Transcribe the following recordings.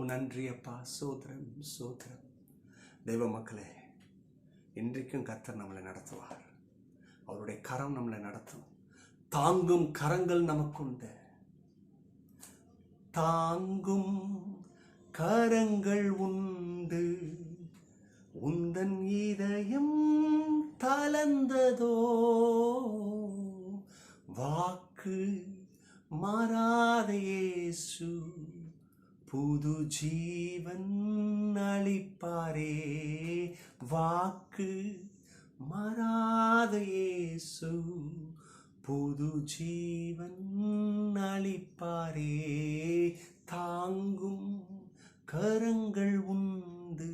நன்றி அப்பா, சோத்திரம் சோத்திரம். தெய்வ மக்களே, இன்றைக்கும் கர்த்தர் நம்மளை நடத்துவார். அவருடைய கரம் நம்மளை நடத்தும். தாங்கும் கரங்கள் நமக்குண்டு. தாங்கும் கரங்கள் உண்டு. உந்தன் இதயம் தளர்ந்ததோ, வாக்கு மாறாத இயேசு புது ஜீவன் அளிப்பாரே. வாக்கு மாறாத இயேசு புது ஜீவன் அளிப்பாரே. தாங்கும் கரங்கள் உண்டு.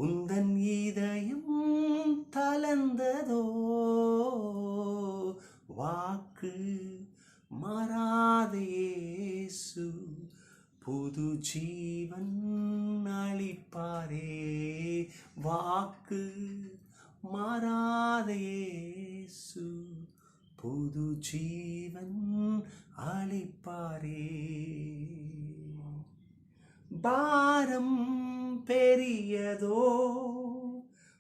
உந்தன் இதயம் தளர்ந்ததோ, வாக்கு மாறாத இயேசு புது ஜீவன் அளிப்பாரே. வாக்கு மாறாத இயேசு புது ஜீவன் அளிப்பாரே. பாரம் பெரியதோ,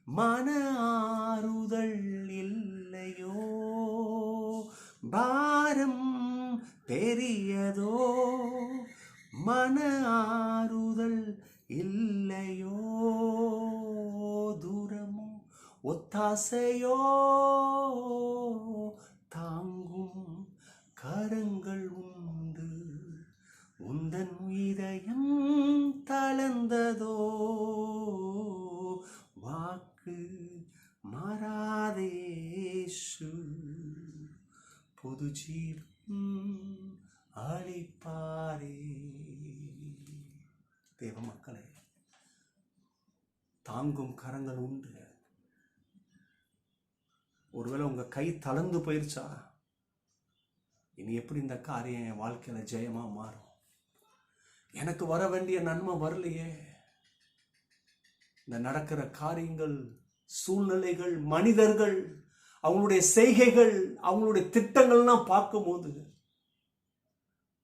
மன ஆறுதல் இல்லையோ. பாரம் பெரியதோ, மன ஆறுதல் இல்லையோ. தூரமோ ஒத்தாசையோ, தாங்கும் கரங்கள் உண்டு. உந்தன் இதயம் தளர்ந்ததோ, வாக்கு மாறாத இயேசு புது ஜீவன் அளிப்பாரே. தேவ மக்களே, தாங்கும் கரங்கள் உண்டு. ஒருவேளை உங்க கை தளர்ந்து போயிருச்சா, இனி எப்படி இந்த காரியம் என் வாழ்க்கையில ஜெயமா மாறும்? எனக்கு வர வேண்டிய நன்மை வரலையே. இந்த நடக்கிற காரியங்கள், சூழ்நிலைகள், மனிதர்கள், அவங்களுடைய செய்கைகள், அவங்களுடைய திட்டங்கள்லாம் பார்க்கும்போது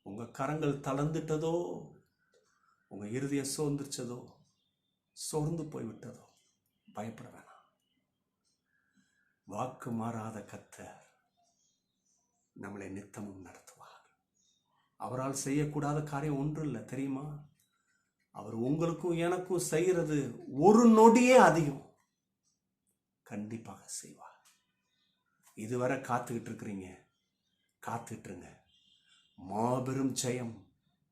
உங்க கரங்கள் தளர்ந்துட்டதோ, உங்க இருதயம் சோர்ந்துருச்சதோ, சோர்ந்து போய்விட்டதோ, பயப்பட வேணாம். வாக்கு மாறாத கர்த்தர் நம்மளை நித்தமும் நடத்துவார். அவரால் செய்யக்கூடாத காரியம் ஒன்றும் இல்லை தெரியுமா? அவர் உங்களுக்கும் எனக்கும் செய்யறது ஒரு நொடியே அதிகம். கண்டிப்பாக செய்வார். இதுவரை காத்துக்கிட்டு இருக்கிறீங்க, காத்துட்டுருங்க. மாபெரும் ஜெயம்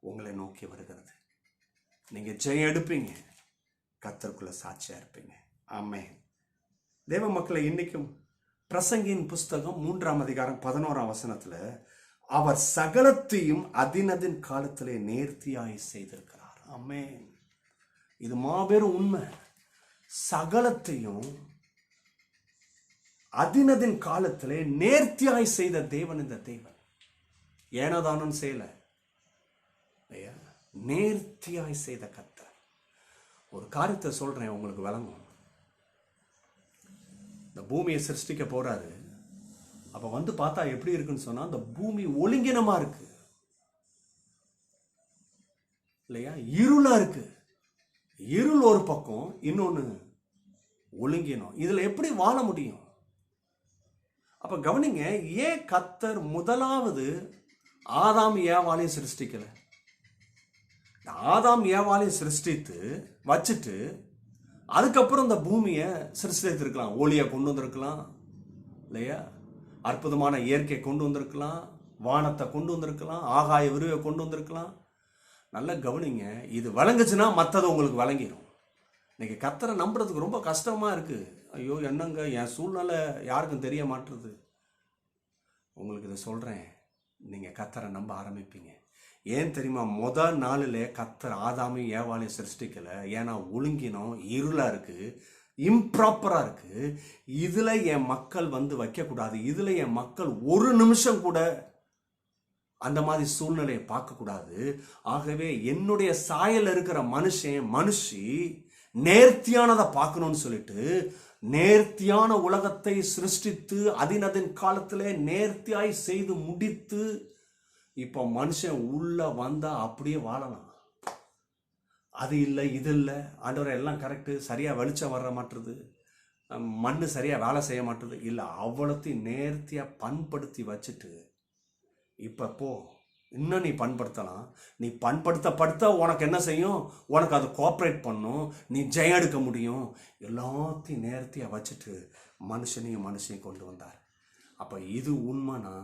உங்களை நோக்கி வருகிறது. நீங்க ஜெயம் எடுப்பீங்க, கர்த்தருக்குள்ள சாட்சியா இருப்பீங்க. ஆமென். தேவ மக்களை, இன்னைக்கும் பிரசங்கியின் புஸ்தகம் 3ஆம் அதிகாரம் 11ஆம் வசனத்துல, அவர் சகலத்தையும் அதினதின் காலத்திலே நேர்த்தியாய் செய்திருக்கிறார். ஆமென். இது மாபெரும் உண்மை. சகலத்தையும் அதினதின் காலத்திலே நேர்த்தியாய் செய்த தேவன் இந்த தேவன். ஏனதானும் செய்யல, நேர்த்தியாய் செய்த கர்த்தர். ஒரு காரியத்தை சொல்றேன், உங்களுக்கு விளங்கும். இந்த பூமியை சிருஷ்டிக்க போறாரு. அப்ப வந்து பார்த்தா எப்படி இருக்குன்னு சொன்னா, அந்த பூமி ஒழுங்கினமா இருக்கு இல்லையா? இருளா இருக்கு. இருள் ஒரு பக்கம், இன்னொன்னு ஒழுங்கினம். இதுல எப்படி வாழ முடியும்? அப்ப கவனிங்க, ஏன் கர்த்தர் முதலாவது ஆதாம் ஏவாளையும் சிருஷ்டிக்கல? ஆதாம் ஏவாளையும் சிருஷ்டித்து வச்சுட்டு அதுக்கப்புறம் இந்த பூமியை சிருஷ்டித்திருக்கலாம். ஒளியை கொண்டு வந்திருக்கலாம் இல்லையா? அற்புதமான இயற்கையை கொண்டு வந்திருக்கலாம், வானத்தை கொண்டு வந்திருக்கலாம், ஆகாய விரிவை கொண்டு வந்திருக்கலாம். நல்லா கவனிங்க, இது வழங்குச்சுன்னா மற்றது உங்களுக்கு வழங்கிடும். இன்னைக்கு கர்த்தரை நம்புறதுக்கு ரொம்ப கஷ்டமா இருக்கு. ஐயோ என்னங்க, என் சூழ்நிலை யாருக்கும் தெரிய மாட்டுறது. உங்களுக்கு இதை சொல்றேன், நீங்க கர்த்தரை நம்ப ஆரம்பிப்பீங்க. ஏன் தெரியுமா? முதல் நாளில் கர்த்தர் ஆதாமையும் ஏவாளையும் சிருஷ்டிக்கல. ஏன்னா ஒழுங்கினம் இருளா இருக்கு, இம்ப்ராப்பரா இருக்கு. இதுல என் மக்கள் வந்து வைக்கக்கூடாது, இதுல என் மக்கள் ஒரு நிமிஷம் கூட அந்த மாதிரி சூழ்நிலையை பார்க்க கூடாது. ஆகவே என்னுடைய சாயல் இருக்கிற மனுஷி நேர்த்தியானதை பார்க்கணும்னு சொல்லிட்டு நேர்த்தியான உலகத்தை சிருஷ்டித்து அதினதின் காலத்திலே நேர்த்தியாய் செய்து முடித்து இப்போ மனுஷன் உள்ள வந்தா அப்படியே வாழலாம். அது இல்லை இது இல்லை ஆண்டவரை எல்லாம் கரெக்டு, சரியாக வெளிச்சம் வர மாட்டுறது, மண் சரியாக வேலை செய்ய மாட்டுறது இல்லை, அவ்வளோத்தையும் நேர்த்தியாக பண்படுத்தி வச்சுட்டு இப்போ போ. இன்னும் நீ பண்படுத்தலாம். நீ பண்படுத்த உனக்கு என்ன செய்யும்? உனக்கு அது கோஆப்ரேட் பண்ணும், நீ ஜெயம் எடுக்க முடியும். எல்லாத்தையும் நேர்த்தியாக வச்சுட்டு மனுஷனையும் கொண்டு வந்தார். அப்போ இது உண்மைனா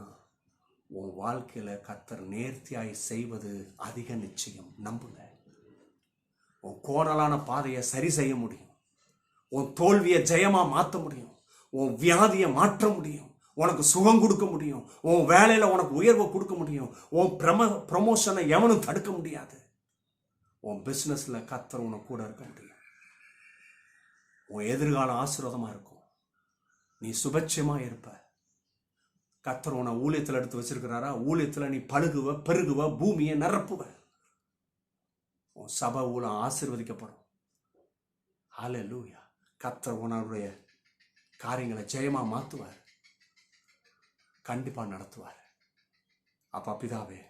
உன் வாழ்க்கையில் கர்த்தர் நேர்த்தியாய் செய்வது அதிக நிச்சயம். நம்புங்க. உன் கோணலான பாதையை சரி செய்ய முடியும், உன் தோல்வியை ஜெயமாக மாற்ற முடியும், உன் வியாதியை மாற்ற முடியும், உனக்கு சுகம் கொடுக்க முடியும், உன் வேலையில் உனக்கு உயர்வை கொடுக்க முடியும், உன் ப்ரமோஷனை எவனும் தடுக்க முடியாது. உன் பிஸ்னஸில் கர்த்தர் உனக்கு கூட இருக்க முடியும். உன் எதிர்காலம் ஆசீர்வாதமாக இருக்கும். நீ சுபட்சமாக இருப்ப. கர்த்தர் உன்னை ஊழியத்தில் எடுத்து வச்சிருக்கிறாரா? ஊழியத்தில் நீ பழுகுவ, பெருகுவ, பூமியை நிரப்புவ. உன் சபை ஊழம் ஆசீர்வதிக்கப்படும். ஹல்லேலூயா. கர்த்தர் உன்னுடைய காரியங்களை ஜெயமாக மாற்றுவார், கண்டிப்பாக நடத்துவார். அப்பா பிதாவே,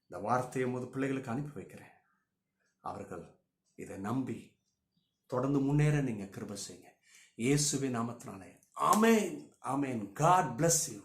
இந்த வார்த்தையை பிள்ளைகளுக்கு அனுப்பி வைக்கிறேன். அவர்கள் இதை நம்பி தொடர்ந்து முன்னேற நீங்க கிருபை செய்யுங்க. இயேசுவின் நாமத்தினாலே ஆமென். ஆமென். God bless you.